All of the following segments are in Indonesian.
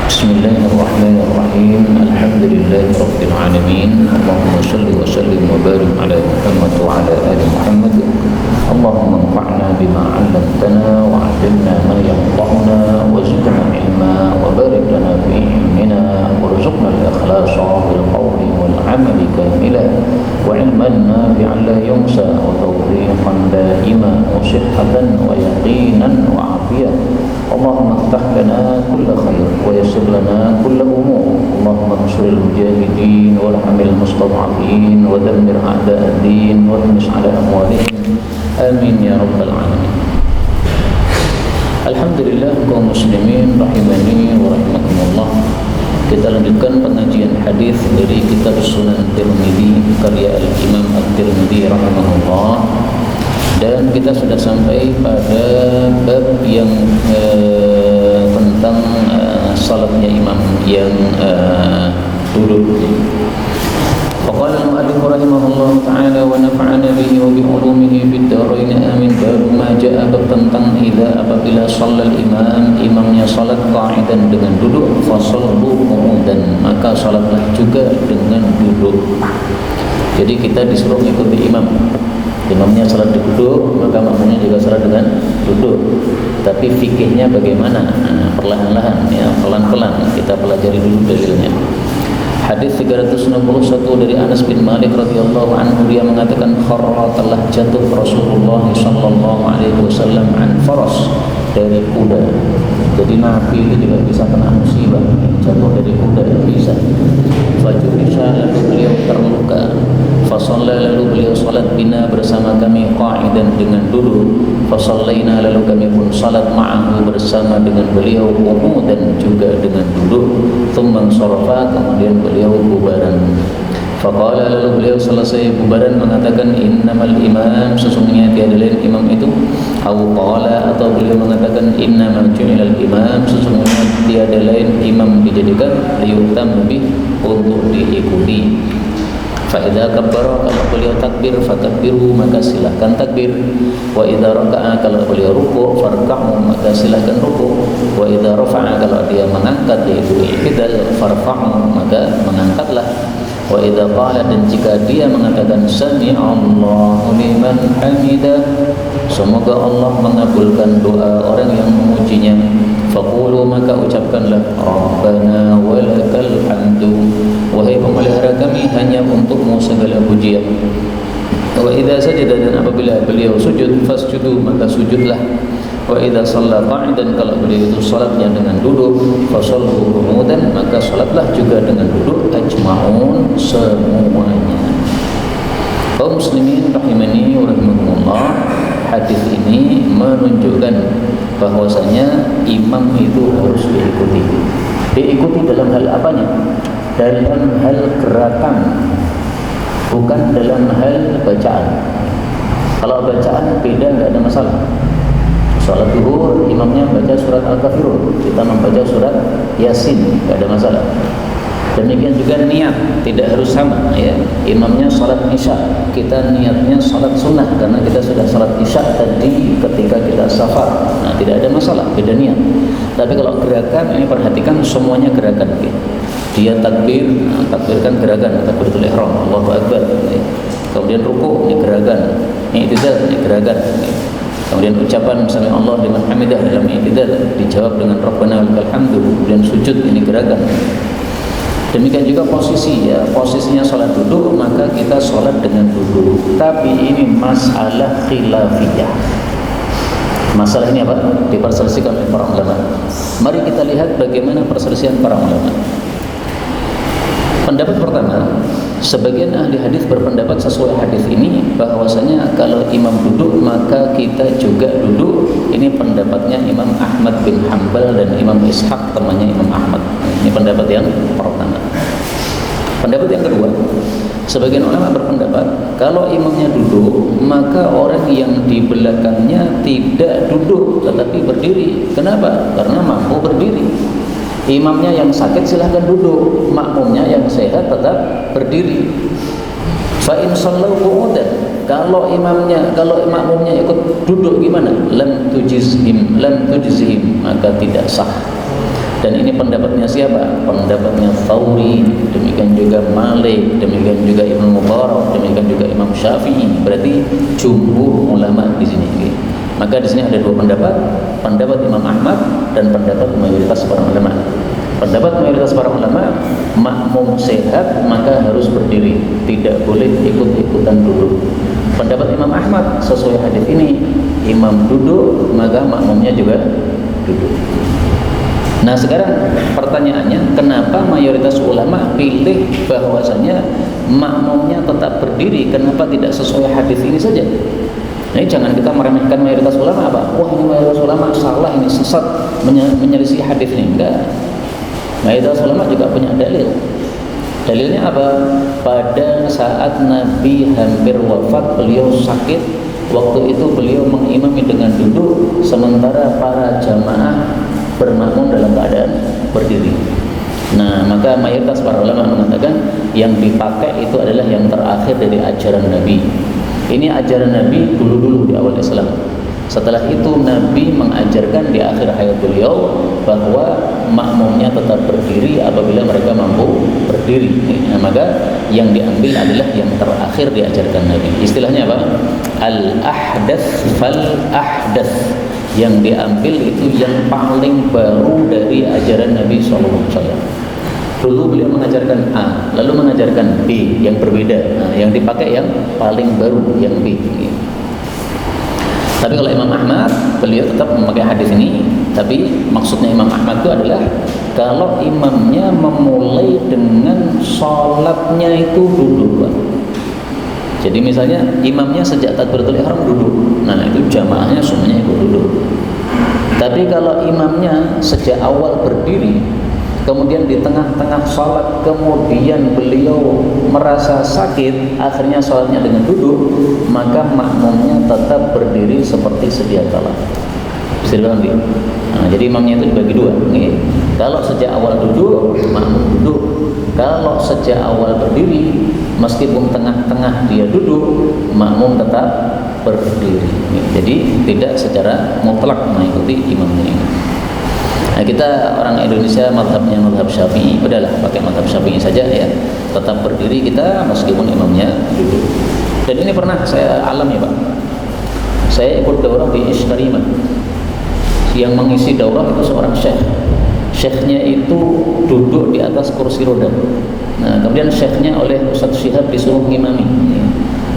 Bismillahirrahmanirrahim. Alhamdulillahirabbil alamin. Allahumma shalli wa sallim wa barik ala Muhammad wa ala ali Muhammad. Allahumma anfa'na bima 'allamtana wa 'allimna ma yanfa'una wa zidna ilma wa barik lana fi ilmina warzuqna al-ikhlasa bil qawli wal 'amali kamila wa 'ilman nafi'an la yunsa wa tawfiqan daima wa sihhatan wa yaqinan wa 'afiyah. Allahumma iftah lana kulla khair wa yassir lana kulla umur. Allahumma ansuril mujahidin warhamil mustad'afin wa dammir a'da'ad-din wa tmis 'ala amwalihim. Amin ya rabbal alamin. Alhamdulillah kaum muslimin rahimani wa rahimakumullah. Kita lanjutkan pengajian hadis dari kitab Sunan Tirmidzi karya Al-Imam At-Tirmidzi rahimahullah. Dan kita sudah sampai pada bab yang tentang salatnya imam yang duduk. Faqala al-mu'allif rahimahullah ta'ala wa nafa'ana bihi wa bi ulumihi fid dharain amin. Bab ma ja'a bab tentang apabila shallal imamnya salat qa'idan dengan duduk, fa sallu qu'udan, maka salatlah juga dengan duduk. Jadi kita disuruh mengikuti imam. Imamnya salat duduk, maka makmumnya juga salat dengan duduk. Tapi fikihnya bagaimana? Perlahan-lahan, ya, pelan-pelan kita pelajari dulu dalilnya. Hadis 361 dari Anas bin Malik radhiyallahu anhu, dia mengatakan kharra, telah jatuh Rasulullah sallallahu alaihi wasallam an faras, dari kuda. Jadi Nabi itu juga bisa kena musibah, jatuh dari kuda, bisa. Fajurisha, lalu beliau terluka. Fasalla, lalu beliau salat bina bersama kami qa'idan dengan duduk. Fasallaina, lalu kami pun salat ma'ahu bersama dengan beliau qu'udan, juga dengan duduk. Tsumma sarafa, kemudian beliau bubaran. Faqala, lalu beliau selesai bubaran mengatakan innamal imam, sesungguhnya tiada lain imam itu. Au qala, atau beliau mengatakan innamal ju'ilal imam, sesungguhnya tiada lain imam dijadikan liyutam bih, untuk diikuti. Fa idza kabbara, kalau beliau takbir, fakabbiru, maka silahkan takbir. Wa idza raka'a, kalau beliau rukuk, farka'u, maka silahkan rukuk. Wa idza rafa'a, kalau dia mengangkat, yaitu i'tidal, farfa'u, maka mengangkatlah. Wa idza qala, dan jika dia mengatakan sami'allahu liman hamidah, semoga Allah mengabulkan doa orang yang memujinya, faqulu, maka ucapkanlah rabbana walakal hamdu, wahai pemelihara kami, hanya untukmu segala pujian. Wa idza sajada, dan apabila beliau sujud, fasjudu, maka sujudlah. Wa idza shalla qa'idan, kalau beliau itu salatnya dengan duduk, fasallu qu'udan, maka salatlah juga dengan duduk, ajma'un, semuanya. Kaum muslimin rahimani wa rahimakumullah, hadis ini menunjukkan bahwasanya imam itu harus diikuti. Diikuti dalam hal apanya? Dalam hal gerakan, bukan dalam hal bacaan. Kalau bacaan beda, nggak ada masalah. Salat zuhur, imamnya baca surat Al-Kafirun, kita membaca surat Yasin, nggak ada masalah. Demikian juga niat, tidak harus sama, ya. Imamnya salat isya, kita niatnya salat sunnah, karena kita sudah salat isya tadi ketika kita safar. Nah, tidak ada masalah, beda niat. Tapi kalau gerakan, ini perhatikan semuanya gerakan, ya. Dia takbir, takbirkan gerakan, takbiratul ihram, Allahu akbar, ya. Kemudian rukuk, ini gerakan, i'tidal, ini gerakan, ya. Kemudian ucapan sami Allah liman hamidah dalam i'tidal dijawab dengan rabbana walakal hamdu. Kemudian sujud, ini gerakan. Demikian juga posisi, ya, posisinya sholat duduk, maka kita sholat dengan duduk. Tapi ini masalah khilafiyah. Masalah ini apa? Diperselisihkan oleh para ulama. Mari kita lihat bagaimana perselisihan para ulama. Pendapat pertama, sebagian ahli hadis berpendapat sesuai hadis ini bahwasanya kalau imam duduk maka kita juga duduk. Ini pendapatnya Imam Ahmad bin Hanbal dan Imam Ishaq, temannya Imam Ahmad. Ini pendapat yang pertama. Pendapat yang kedua, sebagian ulama berpendapat kalau imamnya duduk maka orang yang di belakangnya tidak duduk tetapi berdiri. Kenapa? Karena mampu berdiri. Imamnya yang sakit silahkan duduk, makmumnya yang sehat tetap berdiri. Fa in shallau qu'udan, kalau makmumnya ikut duduk gimana? Lam tujizhim, maka tidak sah. Dan ini pendapatnya siapa? Pendapatnya Thawri, demikian juga Malik, demikian juga Ibnu Mubarak, demikian juga Imam Syafi'i. Berarti jumhur ulama di sini. Maka di sini ada dua pendapat, pendapat Imam Ahmad dan pendapat mayoritas para ulama. Pendapat mayoritas para ulama, makmum sehat maka harus berdiri, tidak boleh ikut-ikutan duduk. Pendapat Imam Ahmad sesuai hadis ini, imam duduk maka makmumnya juga duduk. Nah sekarang pertanyaannya, kenapa mayoritas ulama pilih bahwasanya makmumnya tetap berdiri? Kenapa tidak sesuai hadis ini saja? Nah, jangan kita meremehkan mayoritas ulama apa? Wah ini mayoritas ulama salah, ini sesat, menyelisih hadis ini. Enggak. Mayoritas ulama juga punya dalil. Dalilnya apa? Pada saat Nabi hampir wafat, beliau sakit. Waktu itu beliau mengimami dengan duduk, sementara para jamaah bermakmum dalam keadaan berdiri. Nah, maka mayoritas para ulama mengatakan yang dipakai itu adalah yang terakhir dari ajaran Nabi. Ini ajaran Nabi dulu-dulu di awal Islam. Setelah itu Nabi mengajarkan di akhir hayat beliau bahwa makmumnya tetap berdiri apabila mereka mampu berdiri. Nah, maka yang diambil adalah yang terakhir diajarkan Nabi. Istilahnya apa? Al-ahdats fal-ahdats. Yang diambil itu yang paling baru dari ajaran Nabi SAW. Dulu beliau mengajarkan A, lalu mengajarkan B yang berbeda. Nah, yang dipakai yang paling baru, yang B. Tapi kalau Imam Ahmad, beliau tetap memakai hadis ini. Tapi maksudnya Imam Ahmad itu adalah kalau imamnya memulai dengan sholatnya itu duduk. Jadi misalnya imamnya sejak takbiratul ihram duduk, nah itu jamaahnya semuanya ikut duduk. Tapi kalau imamnya sejak awal berdiri, kemudian di tengah-tengah sholat, kemudian beliau merasa sakit, akhirnya sholatnya dengan duduk, maka makmumnya tetap berdiri seperti sedia kala. Nah, jadi imamnya itu dibagi dua. Kalau sejak awal duduk, makmum duduk. Kalau sejak awal berdiri, meskipun tengah-tengah dia duduk, makmum tetap berdiri. Jadi tidak secara mutlak mengikuti imamnya ini. Nah, kita orang Indonesia mazhabnya mazhab Syafi'i, udahlah pakai mazhab Syafi'i saja ya. Tetap berdiri kita meskipun imamnya duduk. Dan ini pernah saya alami, Pak. Saya ikut daurah di Ishkarimah. Yang mengisi daurah itu seorang syekh. Syekhnya itu duduk di atas kursi roda. Nah, kemudian syekhnya oleh Ustaz Syihab disuruh ngimami.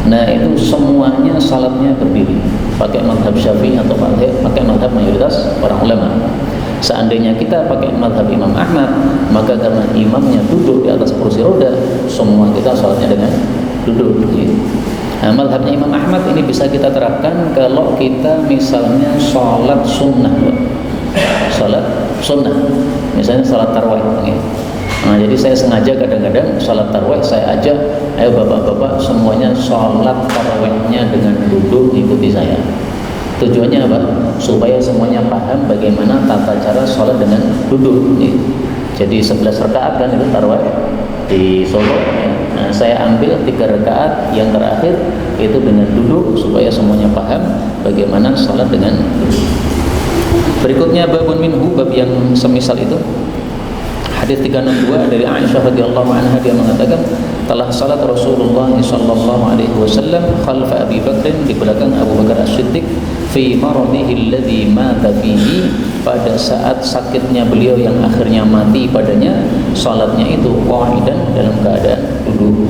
Nah, itu semuanya salatnya berdiri. Pakai mazhab Syafi'i atau pakai mazhab mayoritas para ulama. Seandainya kita pakai mazhab Imam Ahmad, maka karena imamnya duduk di atas kursi roda, semua kita salatnya dengan duduk. Nah, mazhabnya Imam Ahmad ini bisa kita terapkan kalau kita misalnya salat sunnah. Salat sunnah, misalnya salat tarawih. Nah, jadi saya sengaja kadang-kadang salat tarawih saya ajak, ayo bapak-bapak semuanya salat tarawihnya dengan duduk, ikuti saya. Tujuannya apa? Supaya semuanya paham bagaimana tata cara sholat dengan duduk. Jadi 11 rakaat kan itu tarawih di Solo. Nah, saya ambil 3 rakaat yang terakhir itu dengan duduk supaya semuanya paham bagaimana sholat dengan duduk. Berikutnya babun minhu, bab yang semisal itu. Hadis 362 dari Aisyah radhiyallahu anha, dia mengatakan telah salat Rasulullah sallallahu alaihi wasallam khalfa Abi Bakr, di belakang Abu Bakar As-Siddiq, fi maradihi alladhi mata fihi, pada saat sakitnya beliau yang akhirnya mati padanya, salatnya itu qa'idan, dalam keadaan duduk.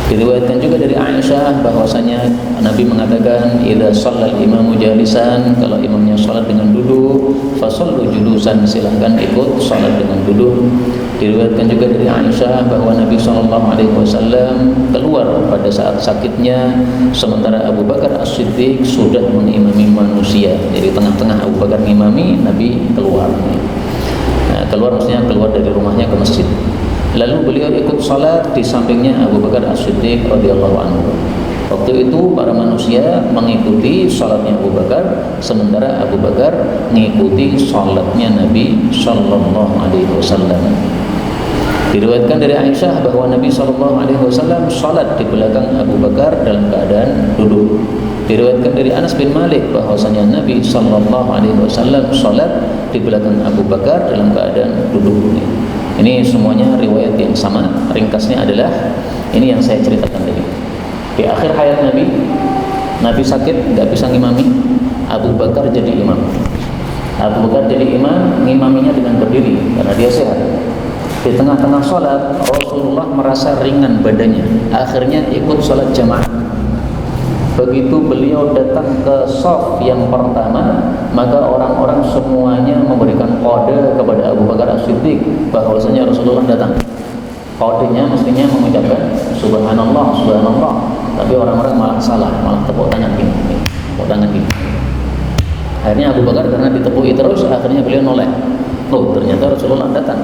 Diriwayatkan juga dari Aisyah bahwasanya Nabi mengatakan idza shallal imamu jalisan, kalau imamnya salat dengan duduk, fasallu julusan, silahkan ikut salat dengan duduk. Diriwayatkan juga dari Aisyah bahwa Nabi SAW keluar pada saat sakitnya sementara Abu Bakar As-Siddiq sudah mengimami manusia. Jadi tengah-tengah Abu Bakar mengimami, Nabi keluar. Nah, keluar maksudnya keluar dari rumahnya ke masjid. Lalu beliau ikut salat di sampingnya Abu Bakar As-Siddiq radhiyallahu anhu. Waktu itu para manusia mengikuti salatnya Abu Bakar, sementara Abu Bakar mengikuti salatnya Nabi sallallahu alaihi wasallam. Diriwayatkan dari Aisyah bahwa Nabi sallallahu alaihi wasallam salat di belakang Abu Bakar dalam keadaan duduk. Diriwayatkan dari Anas bin Malik bahwasanya Nabi sallallahu alaihi wasallam salat di belakang Abu Bakar dalam keadaan duduk. Ini semuanya riwayat yang sama. Ringkasnya adalah ini yang saya ceritakan tadi. Di akhir hayat Nabi sakit, nggak bisa ngimami, Abu Bakar jadi imam. Abu Bakar jadi imam, ngimaminya dengan berdiri karena dia sehat. Di tengah-tengah sholat, Rasulullah merasa ringan badannya, akhirnya ikut sholat jamaah. Begitu beliau datang ke shaf yang pertama, maka orang-orang semuanya memberikan kode kepada Abu Bakar As-Siddiq bahwasanya Rasulullah datang. Kodenya mestinya mengucapkan Subhanallah, Subhanallah, tapi orang-orang malah salah, malah tepuk tangan gini, tepuk tangan gini. Akhirnya Abu Bakar karena ditepui terus, akhirnya beliau noleh. Oh, ternyata Rasulullah datang.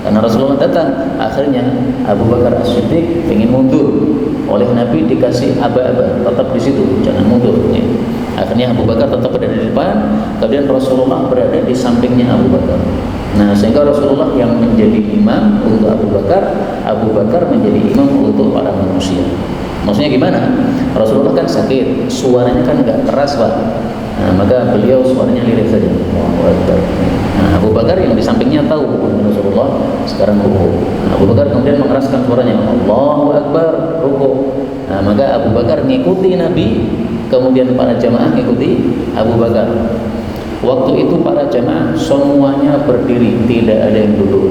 Karena Rasulullah datang, akhirnya Abu Bakar As-Siddiq ingin mundur. Oleh Nabi dikasih aba-aba, tetap di situ, jangan mundur. Ya. Akhirnya Abu Bakar tetap berada di depan, kemudian Rasulullah berada di sampingnya Abu Bakar. Nah, sehingga Rasulullah yang menjadi imam untuk Abu Bakar menjadi imam untuk para manusia. Maksudnya gimana? Rasulullah kan sakit, suaranya kan enggak keras, Pak. Nah, maka beliau suaranya lirih saja. Allahu Akbar. Nah, Abu Bakar yang di sampingnya tahu Rasulullah sekarang ruku. Nah, Abu Bakar kemudian mengeraskan suaranya, Allahu Akbar, ruku. Nah, maka Abu Bakar ngikuti Nabi, kemudian para jamaah ngikuti Abu Bakar. Waktu itu para jamaah semuanya berdiri, tidak ada yang duduk.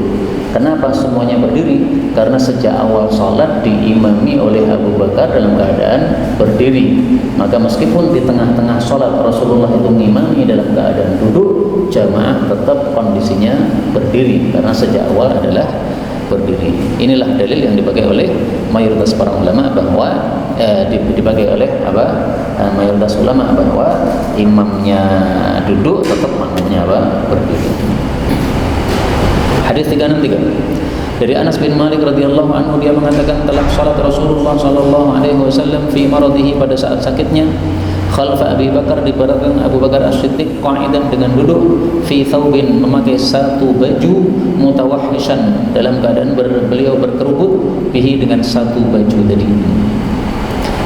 Kenapa semuanya berdiri? Karena sejak awal salat diimami oleh Abu Bakar dalam keadaan berdiri. Maka meskipun di tengah-tengah salat Rasulullah itu ngimami dalam keadaan duduk, jamaah tetap kondisinya berdiri karena sejak awal adalah berdiri. Inilah dalil yang dipakai oleh mayoritas para ulama bahwa dipakai oleh mayoritas ulama bahwa imamnya duduk tetap makmumnya berdiri. Hadis 363 dari Anas bin Malik radhiyallahu anhu, dia mengatakan telah salat Rasulullah sallallahu alaihi wasallam fi maradihi, pada saat sakitnya, khalfa Abi Bakar, di belakang Abu Bakar As-Siddiq, qa'idan dengan duduk, fi thawbin, memakai satu baju, mutawahhishan, dalam keadaan beliau berkerubut, bihi, dengan satu baju tadi.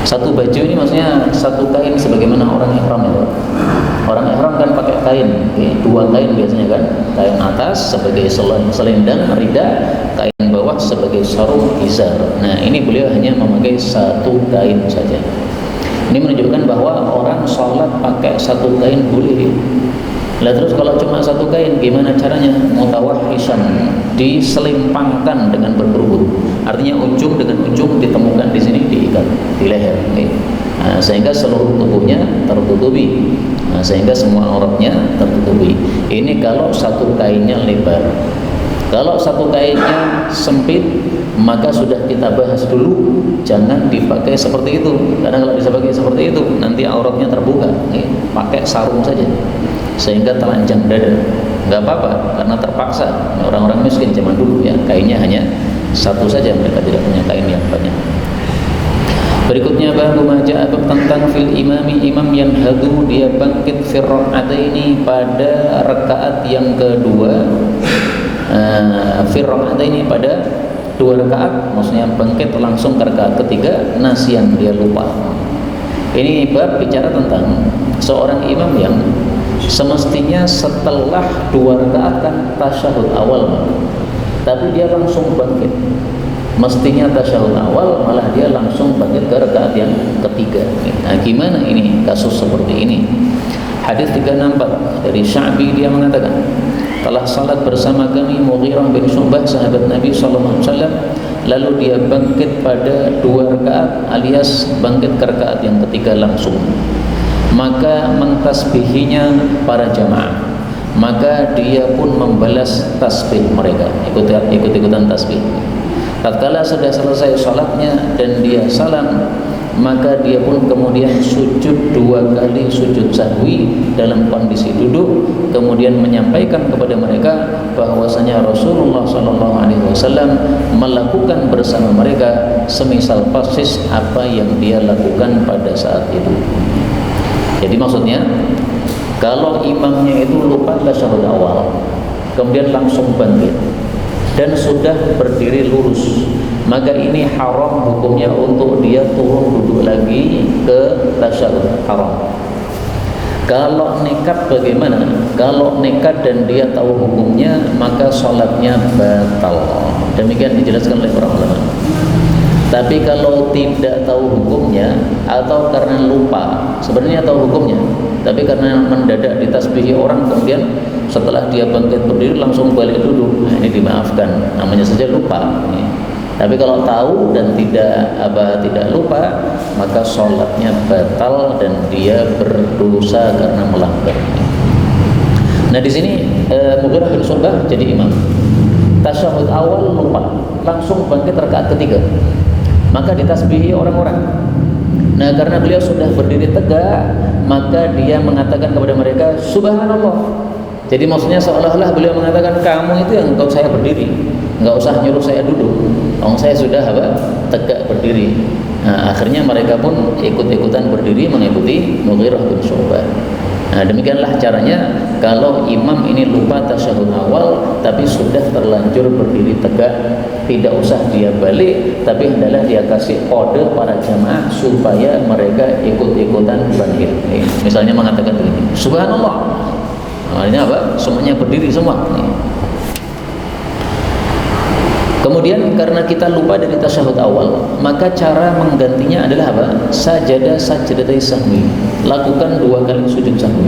Satu baju ini maksudnya satu kain sebagaimana orang ihram itu. Orang ihram kan pakai kain, dua kain biasanya kan. Kain atas sebagai selendang rida, kain bawah sebagai sarung izar. Nah, ini beliau hanya memakai satu kain saja. Ini menunjukkan bahwa orang sholat pakai satu kain boleh. Lah terus kalau cuma satu kain gimana caranya? Mutawahhisan, diselimpangkan dengan berkerubut. Artinya ujung dengan ujung ditemukan di sini, diikat di leher. Nah, sehingga seluruh tubuhnya tertutupi. Nah, sehingga semua auratnya tertutupi. Ini kalau satu kainnya lebar. Kalau satu kainnya sempit, maka sudah kita bahas dulu, jangan dipakai seperti itu. Karena kalau dipakai seperti itu, nanti auratnya terbuka. Pakai sarung saja, sehingga telanjang dada. Nggak apa-apa, karena terpaksa. Orang-orang miskin zaman dulu ya, kainnya hanya satu saja, mereka tidak punya kain yang banyak. Berikutnya babu majaa tentang fil imami, imam yang hadu, dia bangkit fir raka'ataini, pada rakaat yang kedua. Fir raka'ataini, pada dua rakaat, maksudnya bangkit langsung ke rakaat ketiga, nasian, dia lupa. Ini bab bicara tentang seorang imam yang semestinya setelah dua rakaat kan tasyahud awal, tapi dia langsung bangkit. Mestinya tasyahud awal, malah dia langsung bangkit ke rakaat yang ketiga. Nah, gimana ini kasus seperti ini? Hadis 364 dari Sya'bi, dia mengatakan telah salat bersama kami Mughirah bin Syu'bah, sahabat Nabi sallallahu alaihi wasallam, lalu dia bangkit pada dua rakaat, alias bangkit ke rakaat yang ketiga langsung. Maka mentasbihinya para jamaah, maka dia pun membalas tasbih mereka, ikut-ikutan tasbih. Tatkala sudah selesai salatnya dan dia salam, maka dia pun kemudian sujud dua kali sujud sahwi dalam kondisi duduk, kemudian menyampaikan kepada mereka bahwasanya Rasulullah SAW melakukan bersama mereka semisal persis apa yang dia lakukan pada saat itu. Jadi maksudnya, kalau imamnya itu lupa tasyahud awal, kemudian langsung bangkit dan sudah berdiri lurus, maka ini haram hukumnya untuk dia turun duduk lagi ke tasyahud, haram. Kalau nekat bagaimana? Kalau nekat dan dia tahu hukumnya, maka sholatnya batal. Demikian dijelaskan oleh para ulama. Tapi kalau tidak tahu hukumnya atau karena lupa, sebenarnya tahu hukumnya, tapi karena mendadak ditasbihi orang, kemudian setelah dia bangkit berdiri langsung balik duduk, nah ini dimaafkan, namanya saja lupa. Tapi kalau tahu dan tidak lupa, maka sholatnya batal dan dia berdosa karena melanggar. Nah di sini Mughirah bin Syu'bah jadi imam. Tasyahud awal lupa, langsung bangkit rakaat ketiga. Maka ditasbihi orang-orang. Nah karena beliau sudah berdiri tegak, maka dia mengatakan kepada mereka, Subhanallah. Jadi maksudnya seolah-olah beliau mengatakan, kamu itu yang untuk saya berdiri, nggak usah nyuruh saya duduk. Saya sudah tegak berdiri. Nah, akhirnya mereka pun ikut-ikutan berdiri mengikuti Mughirah bin Syu'bah. Nah, demikianlah caranya kalau imam ini lupa tasyahud awal tapi sudah terlanjur berdiri tegak, tidak usah dia balik, tapi hendaklah dia kasih kode para jamaah supaya mereka ikut-ikutan bangkit. Misalnya mengatakan begini, Subhanallah. Artinya apa? Semuanya berdiri semua. Kemudian karena kita lupa dari tasyahud awal, maka cara menggantinya adalah apa? Sajdatai sahwi. Lakukan 2 kali sujud sahwi.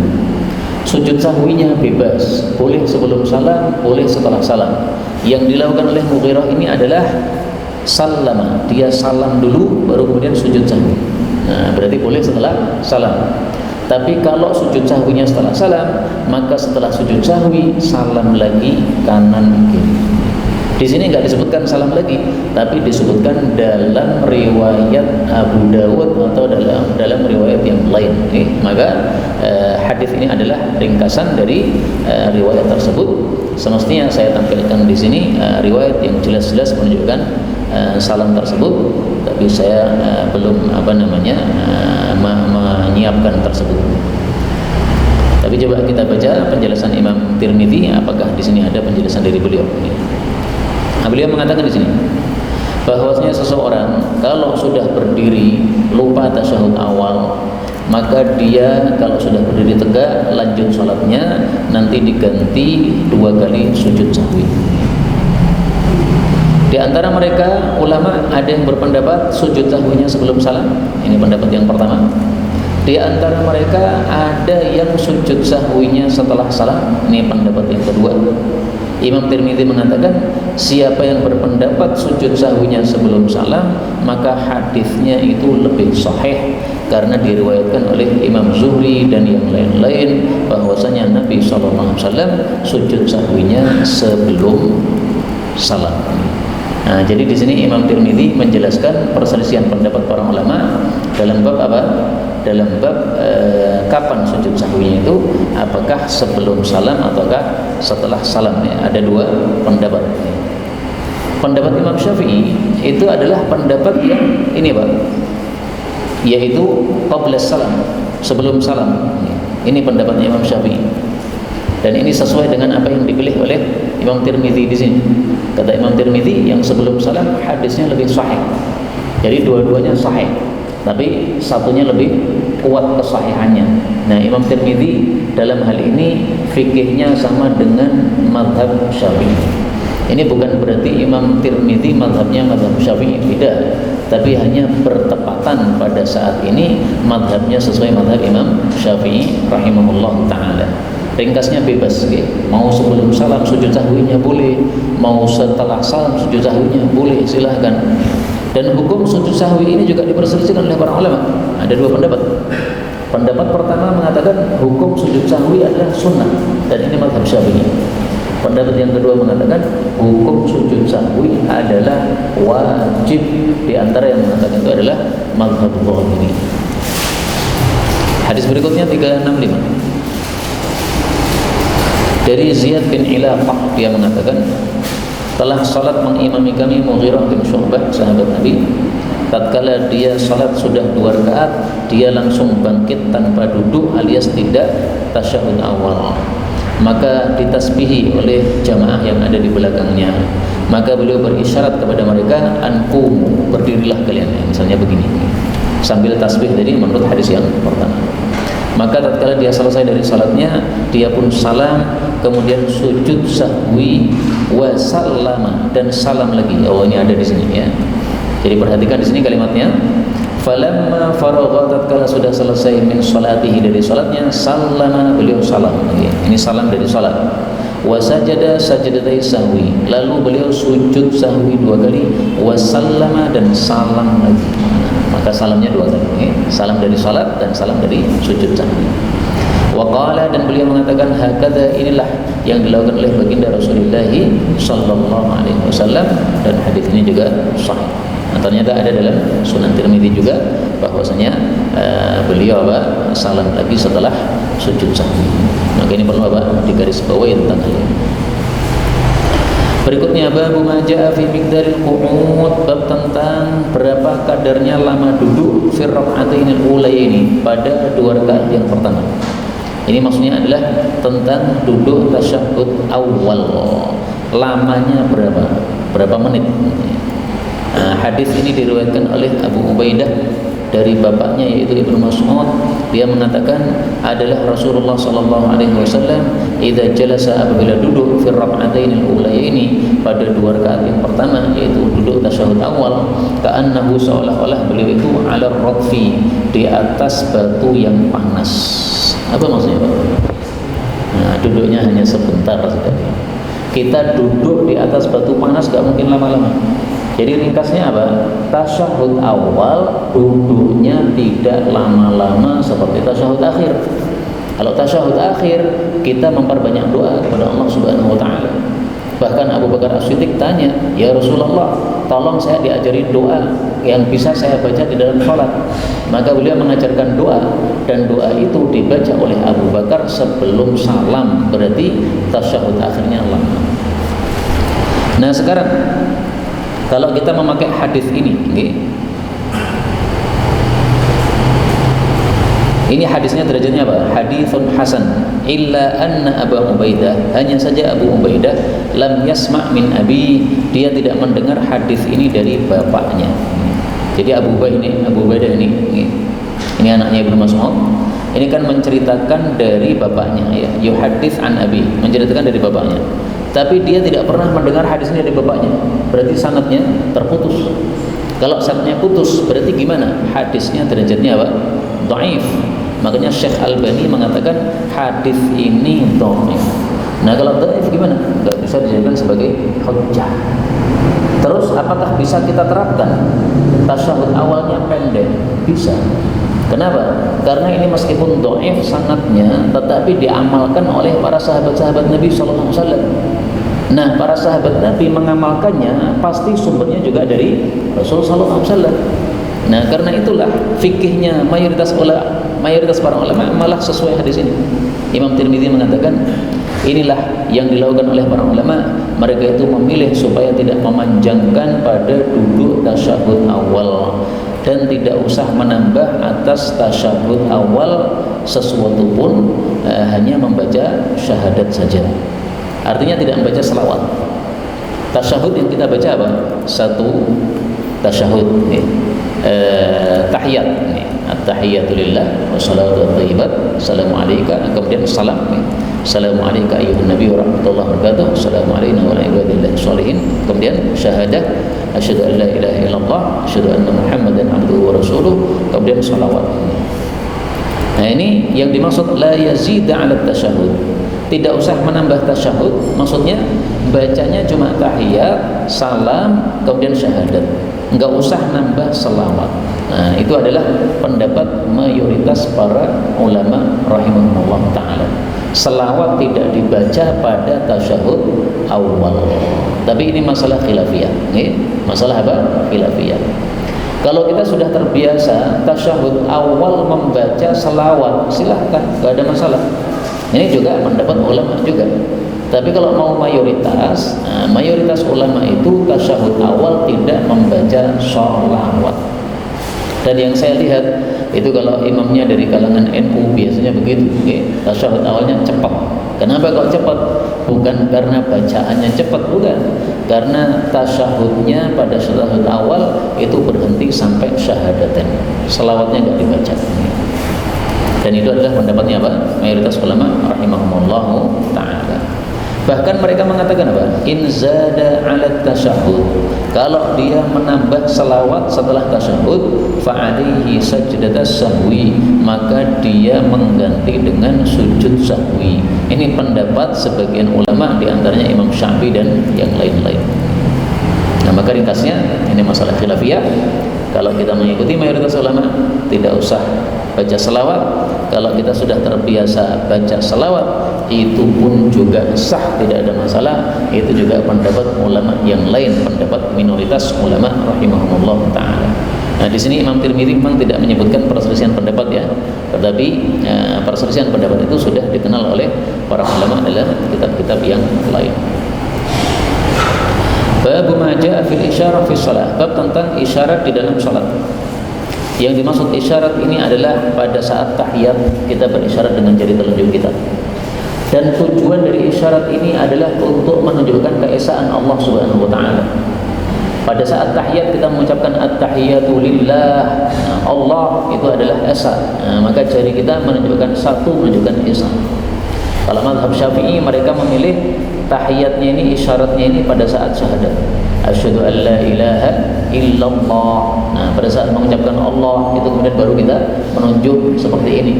Sujud sahwinya bebas, boleh sebelum salam, boleh setelah salam. Yang dilakukan oleh Mughirah ini adalah salama. Dia salam dulu baru kemudian sujud sahwi. Nah, berarti boleh setelah salam. Tapi kalau sujud sahwinya setelah salam, maka setelah sujud sahwi salam lagi kanan kiri. Di sini nggak disebutkan salam lagi, tapi disebutkan dalam riwayat Abu Dawud atau dalam riwayat yang lain. Maka hadis ini adalah ringkasan dari riwayat tersebut. Semestinya saya tampilkan di sini riwayat yang jelas-jelas menunjukkan salam tersebut, tapi saya belum menyiapkan tersebut. Tapi coba kita baca penjelasan Imam Tirmidzi, apakah di sini ada penjelasan dari beliau. Nah, beliau mengatakan di sini bahwasanya seseorang kalau sudah berdiri lupa tasyahud awal, maka dia kalau sudah berdiri tegak lanjut sholatnya, nanti diganti 2 kali sujud sahwi. Di antara mereka ulama ada yang berpendapat sujud sahwinya sebelum salam. Ini pendapat yang pertama. Di antara mereka ada yang sujud sahwinya setelah salam. Ini pendapat yang kedua. Imam Tirmidzi mengatakan siapa yang berpendapat sujud sahwinya sebelum salam, maka hadisnya itu lebih sahih karena diriwayatkan oleh Imam Zuhri dan yang lain-lain bahwasanya Nabi SAW sujud sahwinya sebelum salam. Nah, jadi di sini Imam Tirmidzi menjelaskan perselisihan pendapat para ulama dalam bab apa? Dalam bab kapan sujud sahwinya itu, apakah sebelum salam ataukah setelah salam. Ada 2 pendapat. Pendapat Imam Syafi'i itu adalah pendapat yang ini Pak, yaitu qabla salam, sebelum salam. Ini pendapatnya Imam Syafi'i. Dan ini sesuai dengan apa yang dipilih oleh Imam Tirmidzi di sini. Kata Imam Tirmidzi yang sebelum salam hadisnya lebih sahih. Jadi dua-duanya sahih, tapi satunya lebih kuat kesahihannya. Nah, Imam Tirmidzi dalam hal ini fikihnya sama dengan mazhab Syafi'i. Ini bukan berarti Imam Tirmidzi mazhabnya mazhab Syafi'i, tidak, tapi hanya bertepatan pada saat ini mazhabnya sesuai mazhab Imam Syafi'i rahimahullah ta'ala. Ringkasnya bebas, mau sebelum salam sujud sahwinya boleh, mau setelah salam sujud sahwinya boleh, silahkan. Dan hukum sujud sahwi ini juga diperselisihkan oleh para ulama. Ada 2 pendapat. Pendapat pertama mengatakan hukum sujud sahwi adalah sunnah, dan ini mazhab Syafi'i. Pendapat yang kedua mengatakan hukum sujud sahwi adalah wajib. Di antara yang mengatakan itu adalah mazhab Zahiri. Hadis berikutnya 365. Dari Ziyad bin Ilaqah, dia mengatakan telah salat mengimami kami Mughirah bin Syu'bah, sahabat Nabi. Tatkala dia salat sudah 2 rakaat, dia langsung bangkit tanpa duduk alias tidak tasyahud awal. maka ditasbihi oleh jamaah yang ada di belakangnya. Maka beliau berisyarat kepada mereka, anqumu, berdirilah kalian, misalnya begini, sambil tasbih tadi menurut hadis yang pertama. Maka tatkala dia selesai dari salatnya, dia pun salam, kemudian sujud sahwi wa sallama, dan salam lagi. Oh, ini ada di sini ya. Jadi perhatikan di sini kalimatnya, falamma faragha, tatkala sudah selesai min salatihi, dari salatnya, sallama, beliau salam lagi. Ini salam dari salat. Wa sajada sajdatai sahwi, lalu beliau sujud sahwi 2 kali, wa sallama, dan salam lagi. Maka salamnya 2 kali, salam dari salat dan salam dari sujud sahwi. Wa qala, dan beliau mengatakan, hakadha, inilah yang dilakukan oleh baginda Rasulullah sallallahu alaihi wasallam, dan hadis ini juga sahih. Nah, ternyata ada dalam Sunan Tirmidzi juga bahwasanya beliau salam lagi setelah sujud sahwi. Maka ini perlu digarisbawahi tentang hal ini. Berikutnya, babu ma jaa fi miqdaril qu'ud, bab tentang berapa kadarnya lama duduk fi rak'atainil ulayaini, pada 2 rakaat yang pertama. Ini maksudnya adalah tentang duduk tasyahud awal, lamanya berapa menit. Hadis ini diriwayatkan oleh Abu Ubaidah dari bapaknya yaitu Ibnu Mas'ud. Dia mengatakan adalah Rasulullah sallallahu alaihi wasallam idza jalasa, apabila duduk fi rak'atainil ulayaini, pada 2 rakaat yang pertama, yaitu duduk tasyahud awal, ka'annahu, seolah-olah beliau itu ala radfi, di atas batu yang panas. Apa maksudnya, Pak? Nah, duduknya hanya sebentar saja. Kita duduk di atas batu panas gak mungkin lama-lama. Jadi ringkasnya apa? Tasyahud awal duduknya tidak lama-lama seperti tasyahud akhir. Kalau tasyahud akhir, kita memperbanyak doa kepada Allah Subhanahu wa taala. Bahkan Abu Bakar As-Siddiq tanya, "Ya Rasulullah, tolong saya diajari doa yang bisa saya baca di dalam salat." Maka beliau mengajarkan doa, dan doa itu dibaca oleh Abu Bakar sebelum salam, berarti tasyahud akhirnya lama. Nah, sekarang kalau kita memakai hadis ini, ini hadisnya derajatnya apa? Haditsun hasan. Illa anna Abu Ubaidah, hanya saja Abu Ubaidah lam yasma' min abi, dia tidak mendengar hadis ini dari bapaknya. Jadi Abu Ubaidah ini anaknya Ibnu Mas'ud. Ini kan menceritakan dari bapaknya, ya. Yuhadits an abi, menceritakan dari bapaknya. Tapi dia tidak pernah mendengar hadis ini dari bapaknya. Berarti sanadnya terputus. Kalau sanadnya putus, berarti gimana? Hadisnya derajatnya apa? Dhaif. Makanya Syekh Albani mengatakan hadis ini dhaif. Nah, kalau dhaif gimana? Enggak bisa dijadikan sebagai hujjah. Terus apakah bisa kita terapkan? Tasyahud awalnya pendek, bisa. Kenapa? Karena ini meskipun dhaif sanadnya, tetapi diamalkan oleh para sahabat-sahabat Nabi sallallahu alaihi wasallam. Nah, para sahabat Nabi mengamalkannya pasti sumbernya juga dari Rasul sallallahu alaihi wasallam. Nah, karena itulah fikihnya mayoritas para ulama malah sesuai hadis ini. Imam Tirmidzi mengatakan, inilah yang dilakukan oleh para ulama. Mereka itu memilih supaya tidak memanjangkan pada duduk tasyahud awal, dan tidak usah menambah atas tasyahud awal sesuatu pun, hanya membaca syahadat saja. Artinya tidak membaca selawat. Tasyahud yang kita baca apa? 1 tasyahud, tahiyat, at-tahiyatu lillah wa salatu thayyibat, assalamu alayka, kemudian salam, assalamu alayka ayyuhan nabiy wa rahmatullahi wa barakatuh, assalamu alayna wa ala ibadillahi sholihin, kemudian syahadah, asyhadu an la ilaha illallah, asyhadu anna muhammadan abduhu wa rasuluh, kemudian salawat. Nah, ini yang dimaksud la yazida 'ala tasyahud. Tidak usah menambah tasyahud, maksudnya bacanya cuma tahiyat, salam, kemudian syahadat. Enggak usah nambah selawat. Nah, itu adalah pendapat mayoritas para ulama rahimahullah ta'ala. Selawat tidak dibaca pada tasyahud awal. Tapi ini masalah khilafiyah. Masalah apa? Khilafiyah. Kalau kita sudah terbiasa tasyahud awal membaca selawat, silahkan, enggak ada masalah. Ini juga pendapat ulama juga. Tapi kalau mau mayoritas ulama itu tasyahud awal tidak membaca sholawat. Dan yang saya lihat itu kalau imamnya dari kalangan NU biasanya begitu, tasyahud awalnya cepat. Kenapa kok cepat? Bukan karena bacaannya cepat, bukan. Karena tasyahudnya pada tasyahud awal itu berhenti sampai syahadatain. Selawatnya enggak dibaca. Dan itu adalah pendapatnya apa? Mayoritas ulama rahimahumullahu ta'ala. Bahkan mereka mengatakan apa? In zada 'ala tasyahud. Kalau dia menambah selawat setelah tasyahud, fa 'alaihi sajdatas sahwi, maka dia mengganti dengan sujud sahwi. Ini pendapat sebagian ulama, di antaranya Imam Syafi'i dan yang lain-lain. Nah, maka ringkasnya ini masalah khilafiyah. Kalau kita mengikuti mayoritas ulama, tidak usah baca selawat. Kalau kita sudah terbiasa baca selawat, itu pun juga sah, tidak ada masalah. Itu juga pendapat ulama yang lain, pendapat minoritas ulama rahimahumullah ta'ala. Nah, di sini Imam Tirmidzi memang tidak menyebutkan perselisihan pendapat ya, tetapi perselisihan pendapat itu sudah dikenal oleh para ulama dalam kitab-kitab yang lain. Bab ma jaa fil isyarah fi shalah, bab tentang isyarat di dalam salat. Yang dimaksud isyarat ini adalah pada saat tahiyat kita berisyarat dengan jari telunjuk kita. Dan tujuan dari isyarat ini adalah untuk menunjukkan keesaan Allah Subhanahu wa taala. Pada saat tahiyat kita mengucapkan at-tahiyatu lillah, Allah itu adalah esa. Maka jari kita menunjukkan satu, menunjukkan esa. Kalau mazhab Syafi'i, mereka memilih tahiyatnya ini, isyaratnya ini pada saat syahadat. Asyhadu an la ilaha illallah. Nah, pada saat mengucapkan Allah itu kemudian baru kita menunjuk seperti ini.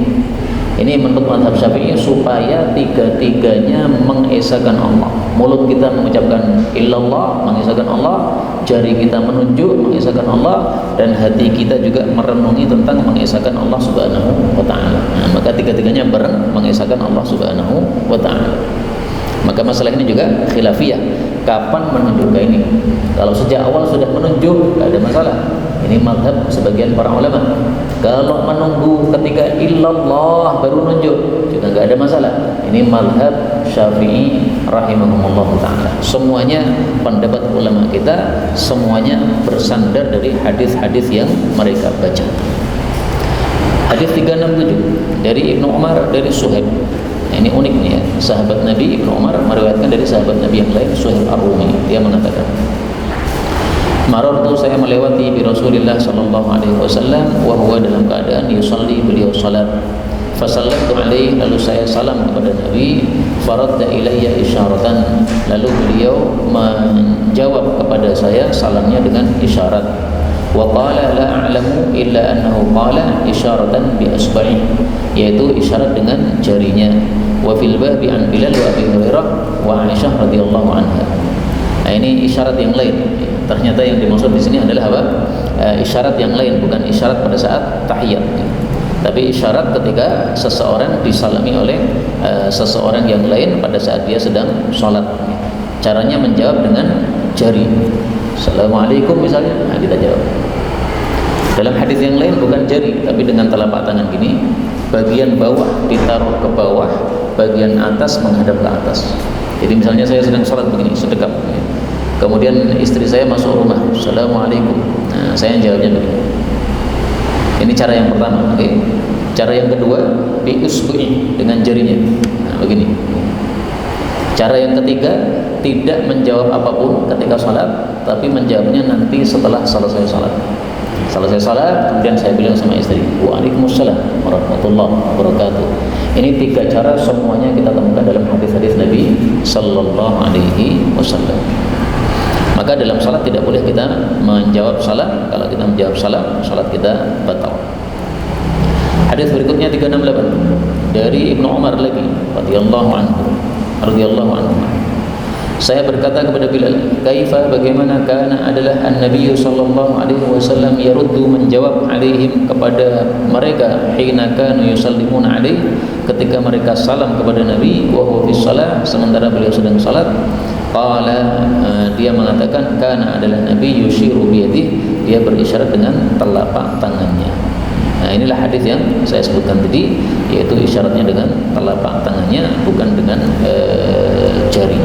Ini menurut mazhab Syafi'i supaya tiga-tiganya mengesahkan Allah. Mulut kita mengucapkan illallah, mengesahkan Allah, jari kita menunjuk, mengesahkan Allah, dan hati kita juga merenungi tentang mengesahkan Allah Subhanahu wa taala. Nah, maka tiga-tiganya bareng mengesahkan Allah Subhanahu wa taala. Maka masalah ini juga khilafiyah. Kapan menunjuk ini? Kalau sejak awal sudah menunjuk, tidak ada masalah. Ini mazhab sebagian para ulama. Kalau menunggu ketika illallah baru nunjuk, juga tidak ada masalah. Ini mazhab Syafi'i rahimahumullah ta'ala. Semuanya pendapat ulama kita, semuanya bersandar dari hadis-hadis yang mereka baca. Hadis 367 dari Ibnu Umar dari Suhaib. Ini unik nih ya, sahabat Nabi Ibnu Umar meriwayatkan dari sahabat Nabi yang lain, Suhaib Ar-Rumi. Dia mengatakan, marartu, saya melewati bi Rasulillah sallallahu alaihi wasallam wa huwa dalam keadaan yusalli, beliau salat. Fasallamtu alaihi, lalu saya salam kepada Nabi. Faradda ilayya isyaratan, lalu beliau menjawab kepada saya salamnya dengan isyarat. Wa qala la a'lamu illa annahu qala isyaratan bi asba'i, yaitu isyarat dengan jarinya. Wa fil babi an Bilal wa Abi Hurairah wa Aisyah radhiyallahu anha. Nah, ini isyarat yang lain. Ternyata yang dimaksud di sini adalah apa? Isyarat yang lain, bukan isyarat pada saat tahiyat. Tapi isyarat ketika seseorang disalami oleh seseorang yang lain pada saat dia sedang sholat. Caranya menjawab dengan jari. Assalamualaikum misalnya, nah kita jawab. Dalam hadis yang lain bukan jari, tapi dengan telapak tangan gini, bagian bawah ditaruh ke bawah, bagian atas menghadap ke atas. Jadi misalnya saya sedang sholat begini, sedekap. Kemudian istri saya masuk rumah, Assalamualaikum. Nah, saya jawabnya begini. Ini cara yang pertama, oke. Cara yang kedua, bi usbu'i, dengan jarinya. Nah, begini. Cara yang ketiga, tidak menjawab apapun ketika sholat, tapi menjawabnya nanti setelah selesai sholat. Selesai sholat, kemudian saya bilang sama istri, Waalaikumsalam warahmatullahi wabarakatuh. Ini tiga cara, semuanya kita temukan dalam hadis-hadis Nabi sallallahu alaihi wasallam. Maka dalam salat tidak boleh kita menjawab salam. Kalau kita menjawab salam, salat kita batal. Hadis berikutnya 368 dari Ibnu Umar lagi radhiyallahu anhu. Saya berkata kepada Bilal, kaifa, bagaimana, kana adalah an-nabiy sallallahu alaihi wasallam yaruddu, menjawab alaihim, kepada mereka, hina kanu yusallimuna alaihi, ketika mereka salam kepada Nabi, wa huwa fi shalah, sementara beliau sedang salat. Qala, dia mengatakan, kana adalah Nabi yushiru biyadihi, dia berisyarat dengan telapak tangannya. Nah, inilah hadis yang saya sebutkan tadi, yaitu isyaratnya dengan telapak tangannya, bukan dengan jari.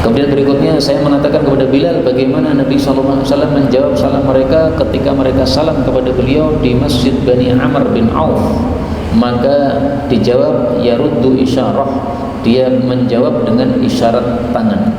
Kemudian berikutnya saya mengatakan kepada Bilal, bagaimana Nabi SAW menjawab salam mereka ketika mereka salam kepada beliau di Masjid Bani Amr bin Auf, Maka dijawab yaruddu isyarah, dia menjawab dengan isyarat tangan.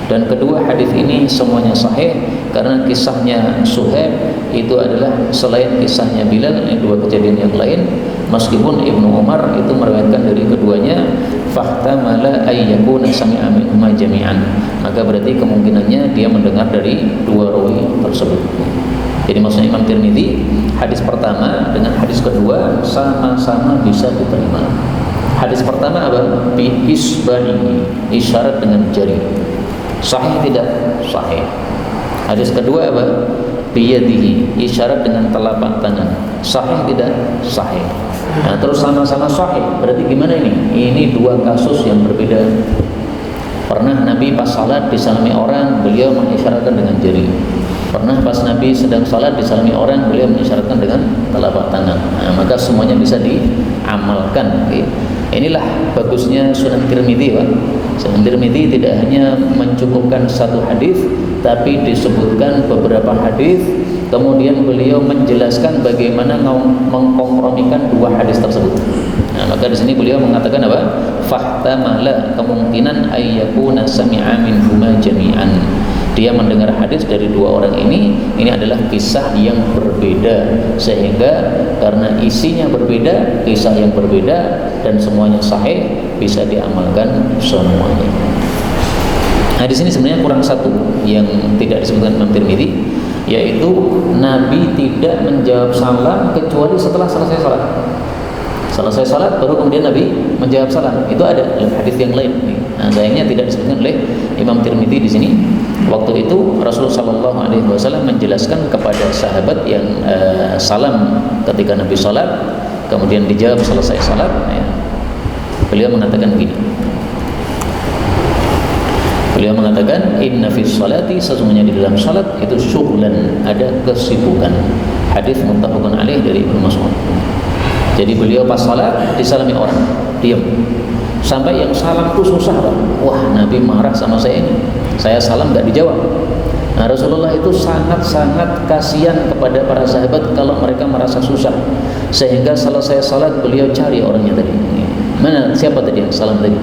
Dan kedua hadis ini semuanya sahih karena kisahnya Suhaib itu adalah selain kisahnya Bilal, ini dua kejadian yang lain. Meskipun Ibnu Umar itu meriwayatkan dari keduanya, fahtamala ayyakuna sami'a minhuma jami'an, maka berarti kemungkinannya dia mendengar dari dua rawi tersebut. Jadi maksudnya Imam Tirmidzi, hadis pertama dengan hadis kedua sama-sama bisa diterima. Hadis pertama apa? Bi isbahi, isyarat dengan jari. Sahih tidak? Sahih. Hadis kedua apa? Biyadihi, isyarat dengan telapak tangan. Sahih tidak? Sahih. Nah, terus sama-sama sahih. Berarti gimana ini? Ini dua kasus yang berbeda. Pernah Nabi pas salat disalami orang, beliau mengisyaratkan dengan jari. Pernah pas Nabi sedang salat disalami orang, beliau mengisyaratkan dengan telapak tangan. Nah, maka semuanya bisa diamalkan. Okay. Inilah bagusnya Sunan Tirmidzi, Pak. Sunan Tirmidzi tidak hanya mencukupkan satu hadis, tapi disebutkan beberapa hadis, kemudian beliau menjelaskan bagaimana mengkompromikan dua hadis tersebut. Nah, maka di sini beliau mengatakan apa? Fahtamala, kemungkinan ayyakuna sami'a minhuma jami'an. Dia mendengar hadis dari dua orang ini adalah kisah yang berbeda, sehingga karena isinya berbeda, kisah yang berbeda, dan semuanya sahih, bisa diamalkan semuanya. Nah, di sini sebenarnya kurang satu yang tidak disebutkan Imam Tirmidzi, yaitu Nabi tidak menjawab salam kecuali setelah selesai salat. Selesai salat baru kemudian Nabi menjawab salam. Itu ada dalam hadis yang lain. Nah, sayangnya tidak disebutkan oleh Imam Tirmidzi di sini. Waktu itu Rasulullah Shallallahu Alaihi Wasallam menjelaskan kepada sahabat yang salam ketika Nabi salat, kemudian dijawab selesai salat. Ya. Beliau mengatakan begini. Beliau mengatakan inna fis salati, sesungguhnya di dalam salat itu syughlan, ada kesibukan. Hadis muttafaqun alaih dari Ibnu Mas'ud. Jadi beliau pas salat disalami orang, diam. Sampai yang salam itu susah, Pak. Wah, Nabi marah sama saya ini. Saya salam enggak dijawab. Nah, Rasulullah itu sangat-sangat kasihan kepada para sahabat kalau mereka merasa susah. Sehingga selesai salat beliau cari orangnya tadi. Mana, siapa tadi yang salam tadi?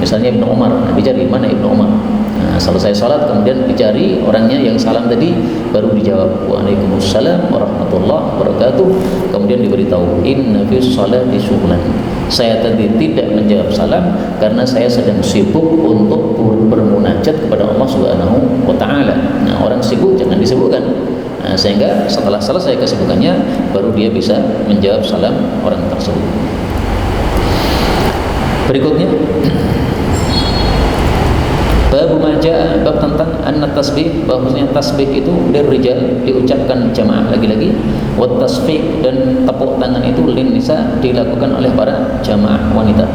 Misalnya Ibnu Umar, dicari mana Ibnu Umar. Nah, selesai salat kemudian dicari orangnya yang salam tadi, baru dijawab Waalaikumsalam warahmatullahi wabarakatuh. Kemudian diberitahu inna fis salati syughlan. Saya tadi tidak menjawab salam karena saya sedang sibuk untuk bermunajat kepada Allah Subhanahu wa taala. Nah, orang sibuk jangan disibukkan. Nah, sehingga setelah selesai kesibukannya baru dia bisa menjawab salam orang tersebut. Berikutnya bab majaa, bab tentang anna tasbih, bahwasanya tasbih itu lirijal, diucapkan jamaah lagi-lagi, wa tasfiq, dan tepuk tangan itu lin nisa, dilakukan oleh para jamaah wanita.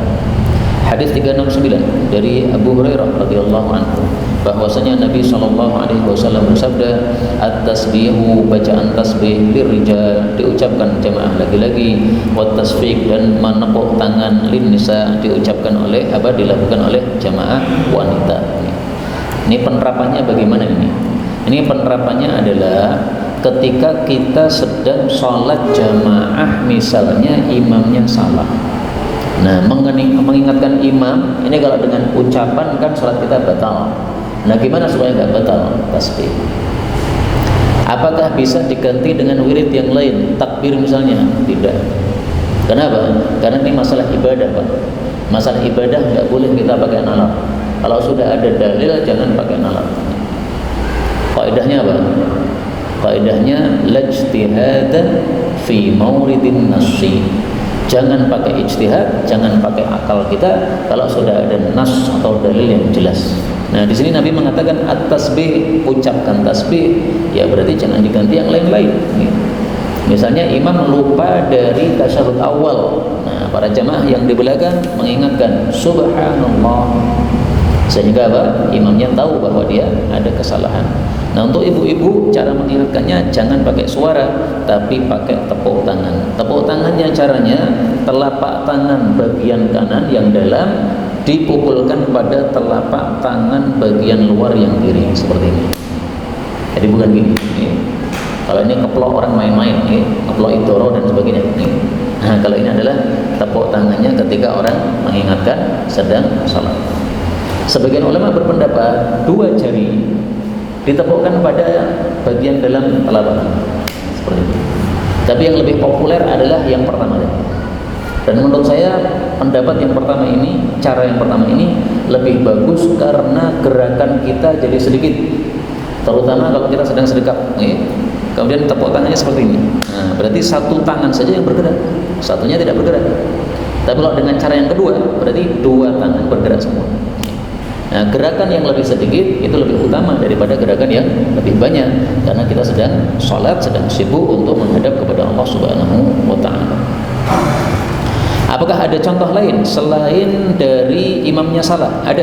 Hadis 369 dari Abu Hurairah radhiyallahu anhu, bahwasanya Nabi sallallahu alaihi wasallam bersabda, at-tasbihu, bacaan tasbih, lirijal, diucapkan jamaah lagi-lagi, wa tasfiq, dan menepuk tangan, lin nisa, diucapkan oleh dilakukan oleh jamaah wanita. Ini penerapannya bagaimana ini? Ini penerapannya adalah ketika kita sedang sholat jamaah, misalnya imamnya salah. Nah, mengingatkan imam, ini kalau dengan ucapan kan sholat kita batal. Nah, gimana supaya nggak batal tasbih? Apakah bisa diganti dengan wirid yang lain, takbir misalnya? Tidak. Kenapa? Karena ini masalah ibadah, Pak. Masalah ibadah nggak boleh kita pakai nalar. Kalau sudah ada dalil jangan pakai nalar. Kaidahnya apa? Kaidahnya lajtihada fi mauridin nassi. Jangan pakai ijtihad, jangan pakai akal kita kalau sudah ada nas atau dalil yang jelas. Nah, di sini Nabi mengatakan at-tasbih, ucapkan tasbih, ya berarti jangan diganti yang lain-lain. Misalnya imam lupa dari tasyahud awal. Nah, para jamaah yang di belakang mengingatkan subhanallah, sehingga imamnya tahu bahwa dia ada kesalahan. Nah, untuk ibu-ibu cara mengingatkannya jangan pakai suara, tapi pakai tepuk tangan. Tepuk tangannya caranya telapak tangan bagian kanan yang dalam dipukulkan pada telapak tangan bagian luar yang kiri, seperti ini. Jadi bukan gini. Kalau ini keplok orang main-main, keplok idoro dan sebagainya. Nah, kalau ini adalah tepuk tangannya ketika orang mengingatkan sedang salat. Sebagian ulama berpendapat dua jari ditepukkan pada bagian dalam telapak seperti itu. Tapi yang lebih populer adalah yang pertama tadi. Dan menurut saya pendapat yang pertama ini, cara yang pertama ini lebih bagus karena gerakan kita jadi sedikit. Terutama kalau kita sedang sedekap, kemudian tepuk tangannya seperti ini. Nah, berarti satu tangan saja yang bergerak, satunya tidak bergerak. Tapi kalau dengan cara yang kedua, berarti dua tangan bergerak semua. Nah, gerakan yang lebih sedikit itu lebih utama daripada gerakan yang lebih banyak, karena kita sedang sholat, sedang sibuk untuk menghadap kepada Allah Subhanahu wa Ta'ala. Apakah ada contoh lain selain dari imamnya salah? Ada.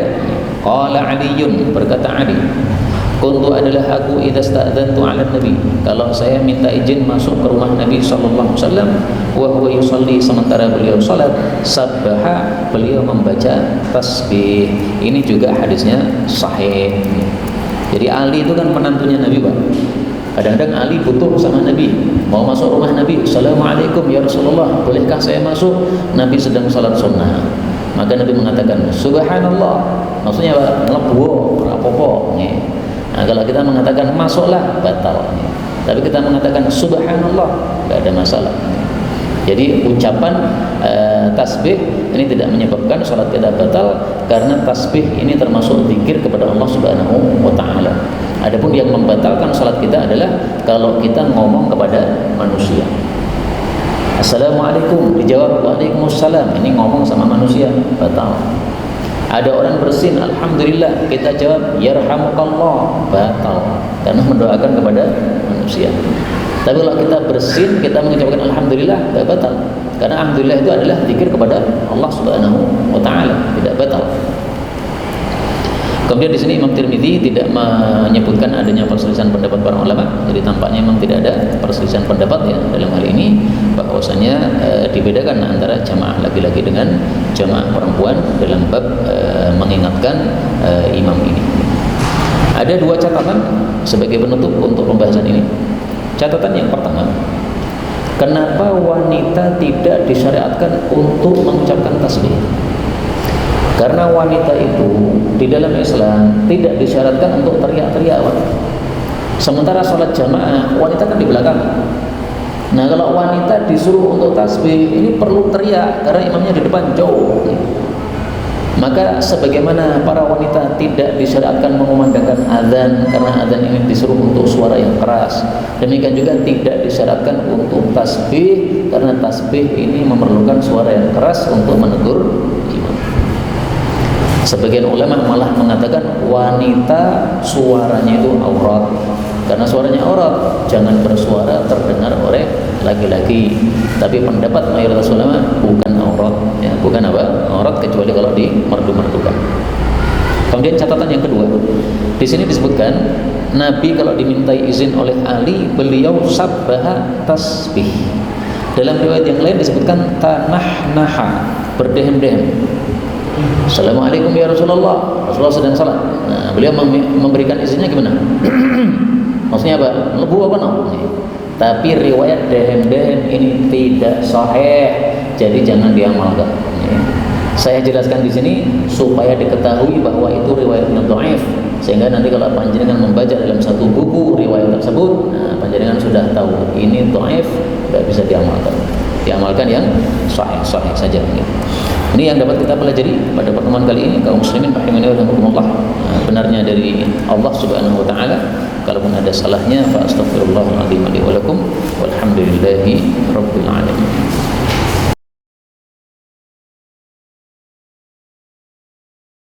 Qala Aliyun, berkata Ali, kuntu adalah aku idza sta'dzantu 'ala nabi, kalau saya minta izin masuk ke rumah Nabi sallallahu alaihi wasallam, wa huwa yusalli, sementara beliau salat, sabbaha, beliau membaca tasbih. Ini juga hadisnya sahih. Jadi Ali itu kan menantunya Nabi, Pak. Kadang-kadang Ali butuh sama Nabi, mau masuk rumah Nabi, assalamualaikum ya Rasulullah, bolehkah saya masuk? Nabi sedang salat sunnah. Maka Nabi mengatakan subhanallah, maksudnya apa? Lebuo, rapopo. Nah, kalau kita mengatakan masuklah, batal. Tapi kita mengatakan subhanallah, tidak ada masalah. Jadi ucapan tasbih ini tidak menyebabkan salat kita batal, karena tasbih ini termasuk zikir kepada Allah Subhanahu wa Ta'ala. Adapun yang membatalkan salat kita adalah kalau kita ngomong kepada manusia. Assalamualaikum, dijawab waalaikumsalam, ini ngomong sama manusia, batal. Ada orang bersin, alhamdulillah, kita jawab yarhamukallah, batal, karena mendoakan kepada manusia. Tapi kalau kita bersin, kita mengucapkan alhamdulillah, tidak batal, karena alhamdulillah itu adalah zikir kepada Allah Subhanahu wa Ta'ala, tidak batal. Kemudian di sini Imam Tirmidzi tidak menyebutkan adanya perselisihan pendapat para ulama. Jadi tampaknya memang tidak ada perselisihan pendapat ya dalam hal ini, bahwasanya dibedakan antara jamaah laki-laki dengan jamaah perempuan dalam bab mengingatkan imam ini. Ada dua catatan sebagai penutup untuk pembahasan ini. Catatan yang pertama, kenapa wanita tidak disyariatkan untuk mengucapkan tasbih? Karena wanita itu di dalam Islam tidak disyaratkan untuk teriak-teriak. Sementara sholat jamaah, wanita kan di belakang. Nah, kalau wanita disuruh untuk tasbih, ini perlu teriak karena imamnya di depan jauh. Maka sebagaimana para wanita tidak disyariatkan mengumandangkan azan karena azan ini disuruh untuk suara yang keras, demikian juga tidak disyaratkan untuk tasbih karena tasbih ini memerlukan suara yang keras untuk menegur imam. Sebagian ulama malah mengatakan wanita suaranya itu aurat, karena suaranya aurat jangan bersuara terdengar oleh laki-laki. Tapi pendapat mayoritas ulama bukan aurat, ya, bukan apa? Aurat kecuali kalau dimerdu-merdukan. Kemudian catatan yang kedua, di sini disebutkan Nabi kalau dimintai izin oleh Ali, beliau sabbaha tasbih. Dalam riwayat yang lain disebutkan tanah-naha, berdehem-dehem. Assalamualaikum ya Rasulullah, Rasulullah sedang salat. Nah, beliau memberikan izinnya gimana? Maksudnya apa? Lebu apa no? Tapi riwayat dehem-dehem ini tidak sahih, jadi jangan diamalkan. Saya jelaskan di sini supaya diketahui bahwa itu riwayat yang dhaif, sehingga nanti kalau panjenengan membaca dalam satu buku riwayat tersebut, nah, panjenengan sudah tahu ini dhaif, tidak bisa diamalkan. Diamalkan yang sahih saja. Ini yang dapat kita pelajari pada pertemuan kali ini, kaum muslimin rahimani wa rahimakumullah. Benarnya dari Allah Subhanahu wa Ta'ala. Kalaupun ada salahnya, fa astaghfirullahal azim li wa lakum walhamdulillahi rabbil alamin.